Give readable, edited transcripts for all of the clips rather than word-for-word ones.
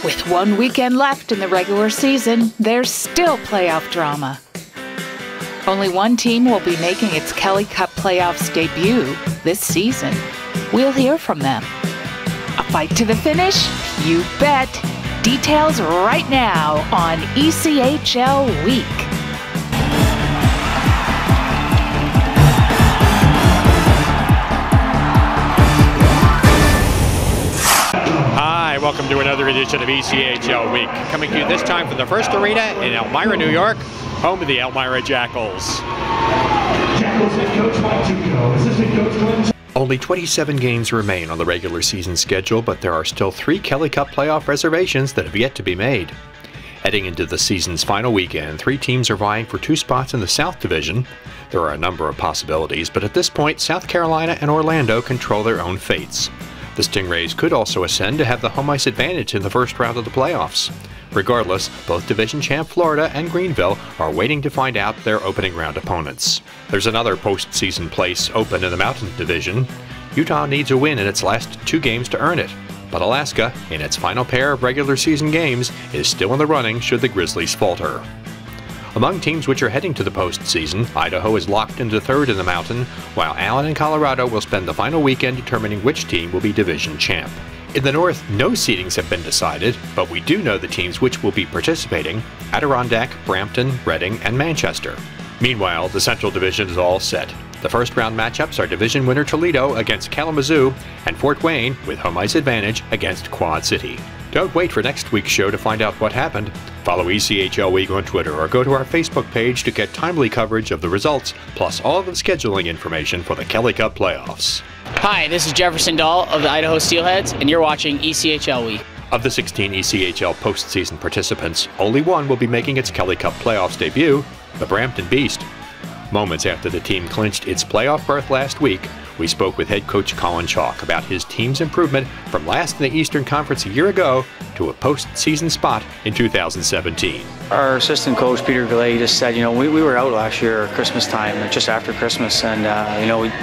With one weekend left in the regular season, there's still playoff drama. Only one team will be making its Kelly Cup playoffs debut this season. We'll hear from them. A fight to the finish? You bet. Details right now on ECHL Week. Hi, welcome to another edition of ECHL Week. Coming to you this time from the First Arena in Elmira, New York, home of the Elmira Jackals. Jackals head coach Mike Duco, assistant coach Glenn. Only 27 games remain on the regular season schedule, but there are still 3 Kelly Cup playoff reservations that have yet to be made. Heading into the season's final weekend, 3 teams are vying for 2 spots in the South Division. There are a number of possibilities, but at this point, South Carolina and Orlando control their own fates. The Stingrays could also ascend to have the home ice advantage in the first round of the playoffs. Regardless, both division champ Florida and Greenville are waiting to find out their opening round opponents. There's another postseason place open in the Mountain Division. Utah needs a win in its last 2 games to earn it, but Alaska, in its final pair of regular season games, is still in the running should the Grizzlies falter. Among teams which are heading to the postseason, Idaho is locked into 3rd in the Mountain, while Allen and Colorado will spend the final weekend determining which team will be division champ. In the North, no seedings have been decided, but we do know the teams which will be participating: Adirondack, Brampton, Reading, and Manchester. Meanwhile, the Central Division is all set. The first round matchups are division winner Toledo against Kalamazoo and Fort Wayne with home ice advantage against Quad City. Don't wait for next week's show to find out what happened. Follow ECHL Week on Twitter or go to our Facebook page to get timely coverage of the results, plus all of the scheduling information for the Kelly Cup playoffs. Hi, this is Jefferson Dahl of the Idaho Steelheads, and you're watching ECHL Week. Of the 16 ECHL postseason participants, only one will be making its Kelly Cup playoffs debut, the Brampton Beast. Moments after the team clinched its playoff berth last week, we spoke with head coach Colin Chalk about his team's improvement from last in the Eastern Conference a year ago to a postseason spot in 2017. Our assistant coach, Peter Goulet, just said, we were out last year at Christmas time, just after Christmas, and,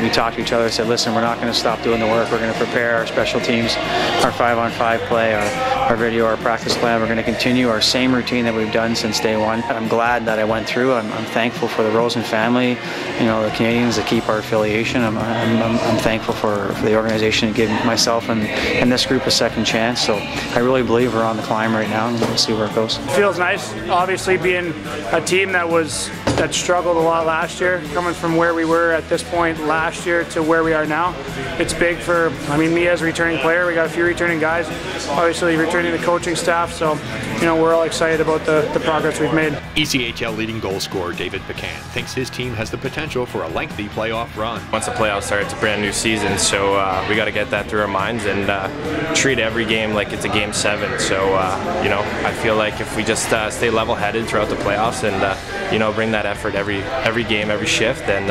we talked to each other and said, listen, we're not going to stop doing the work. We're going to prepare our special teams, our 5-on-5 play, our video, our practice plan. We're going to continue our same routine that we've done since day one. I'm glad that I went through. I'm thankful for the Rosen family, the Canadians that keep our affiliation. I'm thankful for the organization to give myself and this group a second chance. So I really believe we're on the climb right now, and we'll see where it goes. It feels nice, obviously, being a team that struggled a lot last year, coming from where we were at this point last year to where we are now. It's big for, me as a returning player. We got a few returning guys, obviously returning the coaching staff, so we're all excited about the progress we've made. ECHL leading goal scorer David Pecan thinks his team has the potential for a lengthy playoff run. Once the playoffs start, it's a brand new season, so we got to get that through our minds and treat every game like it's a game 7. So I feel like if we just stay level-headed throughout the playoffs and bring that effort every game, every shift, then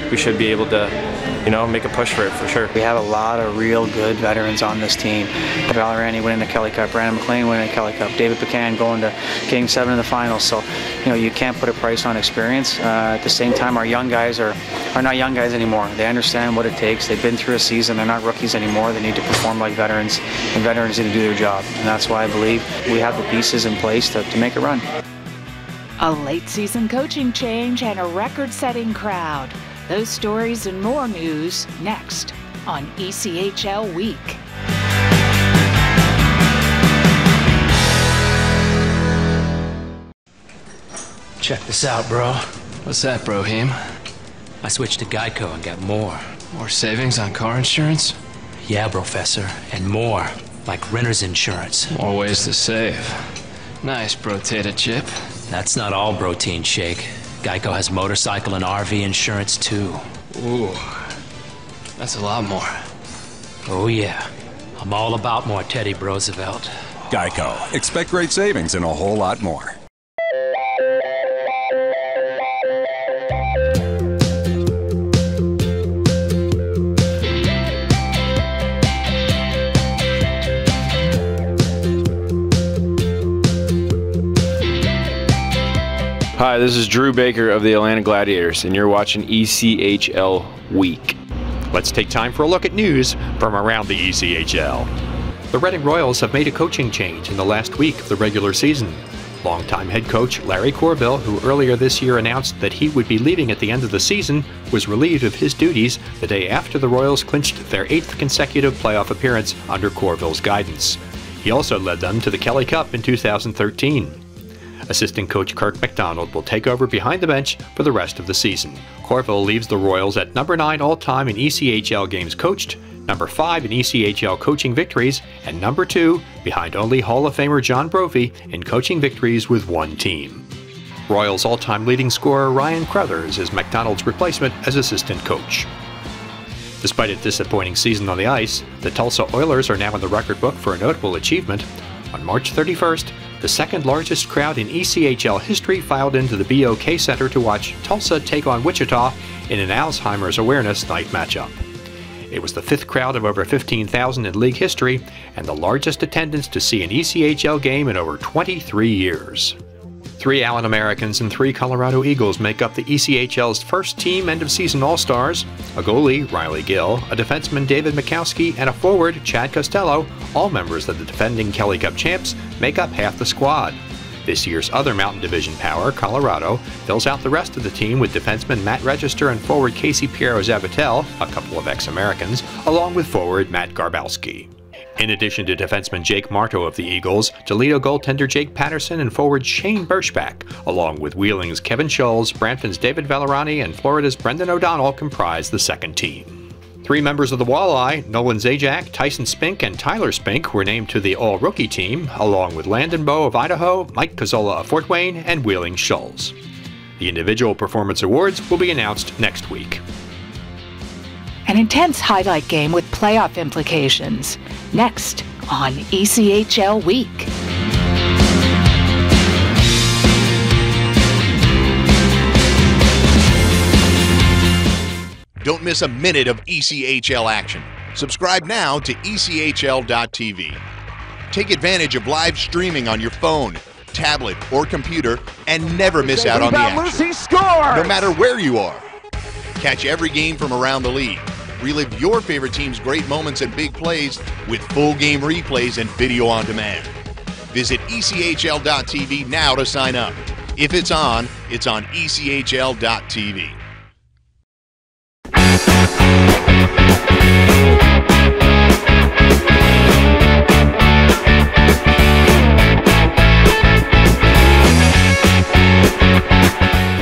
we should be able to make a push for it for sure. We have a lot of real good veterans on this team. Valorani winning the Kelly Cup, Brandon McLean winning the Kelly Cup, David Pecan going to Game 7 in the finals. So you can't put a price on experience. At the same time, our young guys are not young guys anymore. They understand what it takes. They've been through a season. They're not rookies anymore. They need to perform like veterans, and veterans need to do their job. And that's why I believe we have the pieces in place to make a run. A late season coaching change and a record-setting crowd. Those stories and more news next on ECHL Week. Check this out, bro. What's that, Brohim? I switched to Geico and got more. More savings on car insurance? Yeah, Professor, and more. Like renter's insurance. More ways to save. Nice, Bro-Tata Chip. That's not all protein shake. Geico has motorcycle and RV insurance too. Ooh, that's a lot more. Oh yeah, I'm all about more Teddy Roosevelt. Geico. Expect great savings and a whole lot more. Hi, this is Drew Baker of the Atlanta Gladiators, and you're watching ECHL Week. Let's take time for a look at news from around the ECHL. The Reading Royals have made a coaching change in the last week of the regular season. Longtime head coach Larry Corville, who earlier this year announced that he would be leaving at the end of the season, was relieved of his duties the day after the Royals clinched their 8th consecutive playoff appearance under Corville's guidance. He also led them to the Kelly Cup in 2013. Assistant coach Kirk McDonald will take over behind the bench for the rest of the season. Corville leaves the Royals at number 9 all-time in ECHL games coached, number 5 in ECHL coaching victories, and number 2 behind only Hall of Famer John Brophy in coaching victories with one team. Royals all-time leading scorer Ryan Crothers is McDonald's replacement as assistant coach. Despite a disappointing season on the ice, the Tulsa Oilers are now in the record book for a notable achievement. On March 31st, the second largest crowd in ECHL history filed into the BOK Center to watch Tulsa take on Wichita in an Alzheimer's Awareness Night matchup. It was the 5th crowd of over 15,000 in league history and the largest attendance to see an ECHL game in over 23 years. 3 Allen Americans and 3 Colorado Eagles make up the ECHL's first team end-of-season All-Stars. A goalie, Riley Gill, a defenseman, David Mikowski, and a forward, Chad Costello, all members of the defending Kelly Cup champs, make up half the squad. This year's other Mountain Division power, Colorado, fills out the rest of the team with defenseman Matt Register and forward Casey Pierro-Zabotel, a couple of ex-Americans, along with forward Matt Garbowski. In addition to defenseman Jake Marto of the Eagles, Toledo goaltender Jake Patterson and forward Shane Birchback, along with Wheeling's Kevin Scholes, Brampton's David Valerani, and Florida's Brendan O'Donnell comprise the second team. 3 members of the Walleye, Nolan Zajac, Tyson Spink, and Tyler Spink, were named to the All-Rookie team, along with Landon Bowe of Idaho, Mike Cazzola of Fort Wayne, and Wheeling Scholes. The individual performance awards will be announced next week. An intense highlight game with playoff implications. Next on ECHL Week. Don't miss a minute of ECHL action. Subscribe now to ECHL.tv. Take advantage of live streaming on your phone, tablet, or computer and never miss out on the action. No matter where you are. Catch every game from around the league. Relive your favorite team's great moments and big plays with full game replays and video on demand. Visit ECHL.tv now to sign up. If it's on ECHL.tv.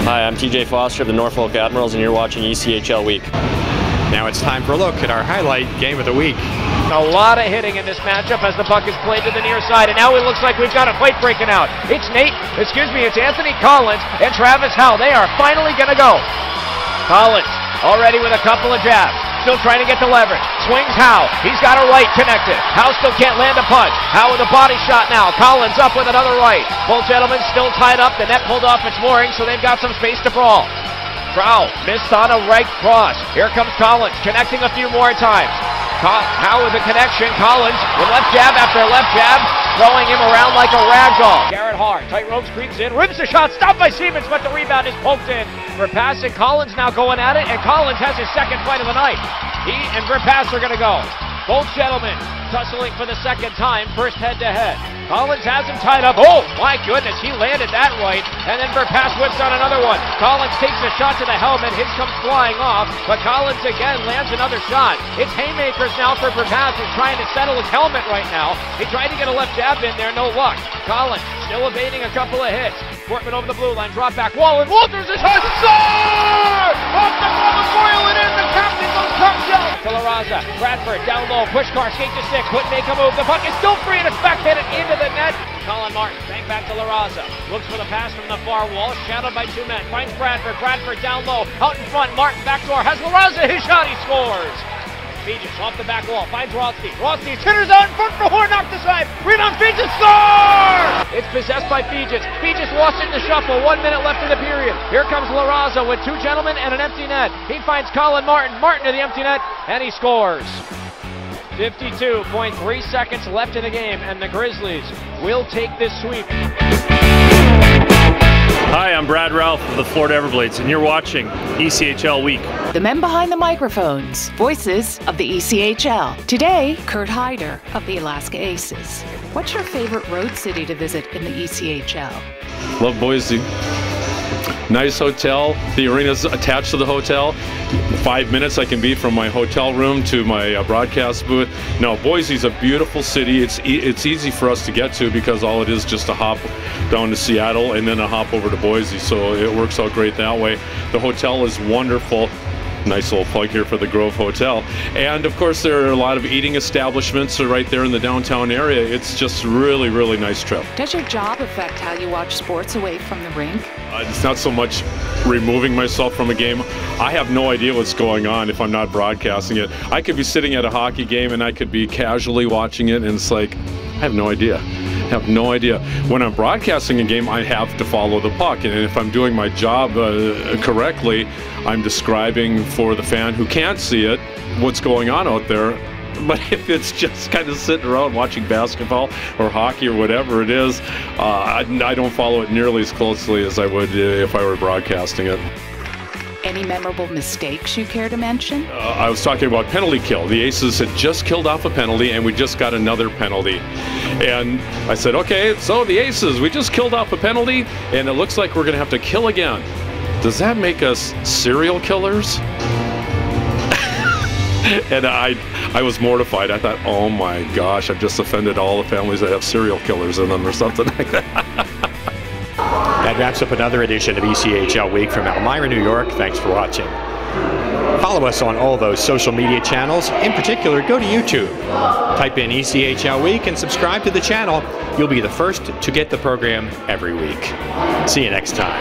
Hi, I'm TJ Foster of the Norfolk Admirals, and you're watching ECHL Week. Now it's time for a look at our highlight game of the week. A lot of hitting in this matchup as the puck is played to the near side, and now it looks like we've got a fight breaking out. It's Anthony Collins and Travis Howe. They are finally going to go. Collins already with a couple of jabs. Still trying to get the leverage. Swings Howe. He's got a right connected. Howe still can't land a punch. Howe with a body shot now. Collins up with another right. Both gentlemen still tied up. The net pulled off its mooring, so they've got some space to brawl. Trow missed on a right cross. Here comes Collins, connecting a few more times. Howe with a connection. Collins with left jab after left jab, throwing him around like a ragdoll. Garrett Hart, tight ropes, creeps in, rips the shot, stopped by Siemens, but the rebound is poked in. Verpass and Collins now going at it, and Collins has his second fight of the night. He and Verpass are going to go. Both gentlemen tussling for the second time, first head-to-head. Collins has him tied up. Oh, my goodness, he landed that right. And then Verpass whips on another one. Collins takes a shot to the helmet. His comes flying off, but Collins again lands another shot. It's haymakers now for Verpass, who's trying to settle his helmet right now. He tried to get a left jab in there, no luck. Collins still evading a couple of hits. Portman over the blue line, drop back. Wallen Walters is hot. Score! Off the glove of Boyle, it is. The captain goes top shelf. To La Raza. Bradford down low. Push car, skate to stick. Couldn't make a move. The puck is still free and it's backhit it into the net. Colin Martin, bang back to La Raza. Looks for the pass from the far wall. Shadowed by 2 men. Finds Bradford. Bradford down low. Out in front. Martin backdoor. Has La Raza. His shot. He scores. Fegis off the back wall, finds Rothstein. Rothstein hitters out in front for Horn, knocked aside. Rebound, Fegis, score! It's possessed by Fegis. Fegis lost it in the shuffle, 1 minute left in the period. Here comes La Raza with 2 gentlemen and an empty net. He finds Colin Martin. Martin to the empty net, and he scores. 52.3 seconds left in the game, and the Grizzlies will take this sweep. Hi, I'm Brad Ralph of the Florida Everblades, and you're watching ECHL Week. The men behind the microphones, voices of the ECHL. Today, Kurt Hyder of the Alaska Aces. What's your favorite road city to visit in the ECHL? Love Boise. Nice hotel. The arena's attached to the hotel. 5 minutes I can be from my hotel room to my broadcast booth. No, Boise's a beautiful city. It's easy for us to get to because all it is just a hop down to Seattle and then a hop over to Boise. So it works out great that way. The hotel is wonderful. Nice little plug here for the Grove Hotel. And of course there are a lot of eating establishments right there in the downtown area. It's just really, really nice trip. Does your job affect how you watch sports away from the rink? It's not so much removing myself from a game. I have no idea what's going on if I'm not broadcasting it. I could be sitting at a hockey game and I could be casually watching it, and it's like, I have no idea. Have no idea. When I'm broadcasting a game, I have to follow the puck, and if I'm doing my job correctly, I'm describing for the fan who can't see it what's going on out there. But if it's just kind of sitting around watching basketball or hockey or whatever it is, I don't follow it nearly as closely as I would if I were broadcasting it. Any memorable mistakes you care to mention? I was talking about penalty kill. The Aces had just killed off a penalty and we just got another penalty. And I said, okay, so the Aces, we just killed off a penalty and it looks like we're going to have to kill again. Does that make us serial killers? And I was mortified. I thought, oh my gosh, I've just offended all the families that have serial killers in them or something like that. That wraps up another edition of ECHL Week from Elmira, New York. Thanks for watching. Follow us on all those social media channels. In particular, go to YouTube. Type in ECHL Week and subscribe to the channel. You'll be the first to get the program every week. See you next time.